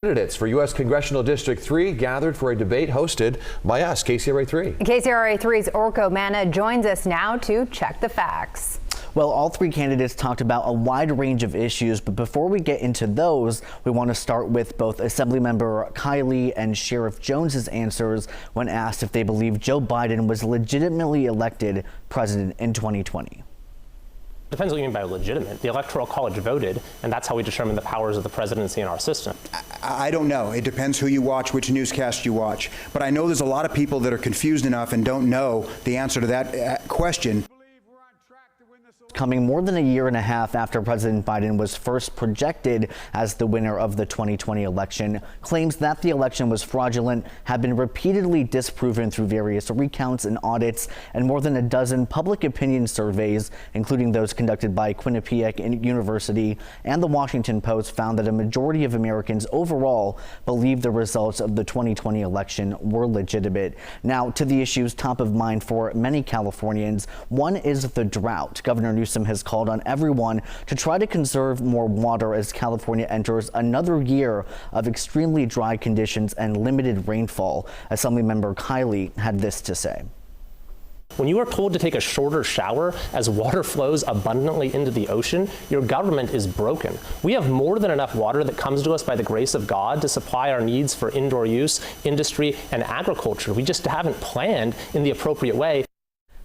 Candidates for U.S. Congressional District 3 gathered for a debate hosted by us, KCRA 3. KCRA 3's Orko Manna joins us now to check the facts. Well, all three candidates talked about a wide range of issues, but before we get into those, we want to start with both Assemblymember Kiley and Sheriff Jones's answers when asked if they believe Joe Biden was legitimately elected president in 2020. Depends what you mean by legitimate. The Electoral College voted, and that's how we determine the powers of the presidency in our system. I don't know. It depends who you watch, which newscast you watch. But I know there's a lot of people that are confused enough and don't know the answer to that question. Coming more than a year and a half after President Biden was first projected as the winner of the 2020 election, claims that the election was fraudulent have been repeatedly disproven through various recounts and audits, and more than a dozen public opinion surveys, including those conducted by Quinnipiac University and the Washington Post, found that a majority of Americans overall believe the results of the 2020 election were legitimate. Now, to the issues top of mind for many Californians, one is the drought. Governor Newsom has called on everyone to try to conserve more water as California enters another year of extremely dry conditions and limited rainfall. Assemblymember Kiley had this to say. When you are told to take a shorter shower as water flows abundantly into the ocean, your government is broken. We have more than enough water that comes to us by the grace of God to supply our needs for indoor use, industry, and agriculture. We just haven't planned in the appropriate way.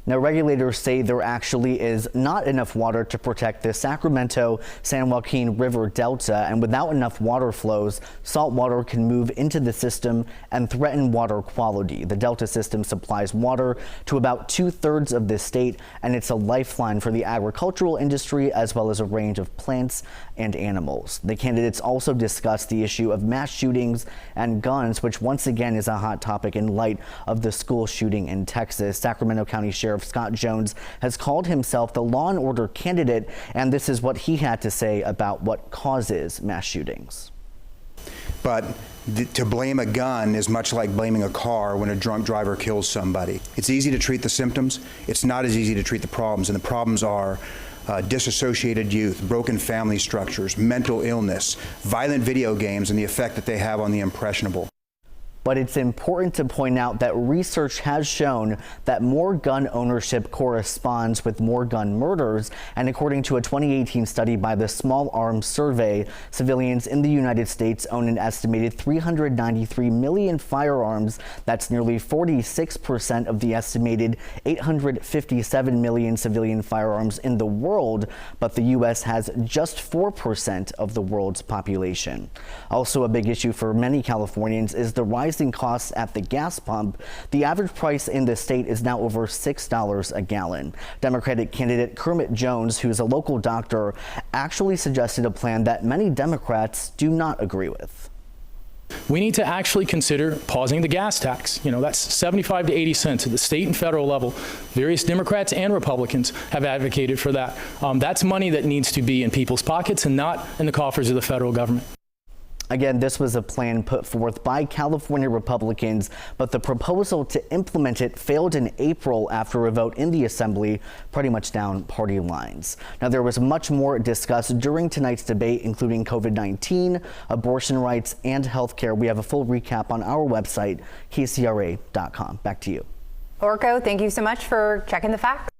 Now, regulators say there actually is not enough water to protect the Sacramento-San Joaquin River Delta, and without enough water flows, salt water can move into the system and threaten water quality. The Delta system supplies water to about 2/3 of the state, and it's a lifeline for the agricultural industry as well as a range of plants and animals. The candidates also discussed the issue of mass shootings and guns, which once again is a hot topic in light of the school shooting in Texas. Sacramento County Sheriff Scott Jones has called himself the law and order candidate, and this is what he had to say about what causes mass shootings. But to blame a gun is much like blaming a car when a drunk driver kills somebody. It's easy to treat the symptoms. It's not as easy to treat the problems, and the problems are disassociated youth, broken family structures, mental illness, violent video games, and the effect that they have on the impressionable. But it's important to point out that research has shown that more gun ownership corresponds with more gun murders. And according to a 2018 study by the Small Arms Survey, civilians in the United States own an estimated 393 million firearms. That's nearly 46% of the estimated 857 million civilian firearms in the world. But the U.S. has just 4% of the world's population. Also, a big issue for many Californians is the rise costs at the gas pump. The average price in the state is now over $6 a gallon. Democratic candidate Kermit Jones, who's a local doctor, actually suggested a plan that many Democrats do not agree with. We need to actually consider pausing the gas tax. You know, that's 75 to 80 cents at the state and federal level. Various Democrats and Republicans have advocated for that. That's money that needs to be in people's pockets and not in the coffers of the federal government. Again, this was a plan put forth by California Republicans, but the proposal to implement it failed in April after a vote in the Assembly, pretty much down party lines. Now, there was much more discussed during tonight's debate, including COVID-19, abortion rights, and health care. We have a full recap on our website, KCRA.com. Back to you. Orko, thank you so much for checking the facts.